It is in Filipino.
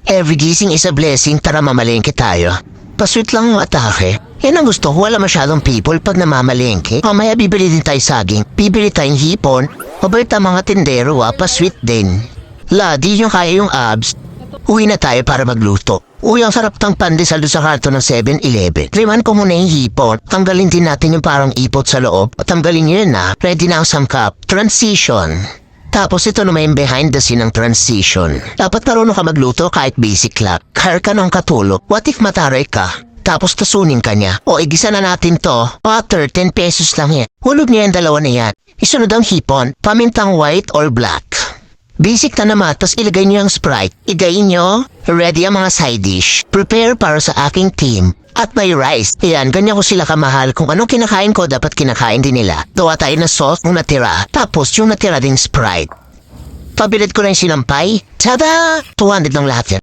Every gising is a blessing, tara mamalengke tayo. Pasweet lang yung atake. Yan ang gusto ko, wala masyadong people pag namamalengke. Mamaya bibili din tayo saging, bibili tayong hipon. Mabait ang mga tindero pasweet din. Di yung kaya yung abs. Uwi na tayo para magluto. Uy, ang sarap ng pandesal doon sa karton ng 7-Eleven. Triman ko muna yung hipon. Tanggalin din natin yung parang ipot sa loob. Tanggalin nyo yun Ready na ang sangkap. Transition. Tapos ito naman yung behind the scene ng transition. Dapat marunong ka magluto kahit basic lang. Hire ka ng katulog. What if mataray ka? Tapos tasunin ka niya. O igisa na natin to. Water, 10 pesos lang yan. Hulog niya yung dalawa na yan. Isunod ang hipon. Pamintang white or black. Basic na naman, tapos ilagay niyo ang Sprite. Igayin niyo. Ready ang mga side dish. Prepare para sa aking team. At may rice. Ayan, ganyan ko sila kamahal. Kung anong kinakain ko, dapat kinakain din nila. Gawa tayo na sauce nung natira. Tapos yung natira din Sprite. Pabilit ko na yung sinampay. Tada! 200 ng lahat yan.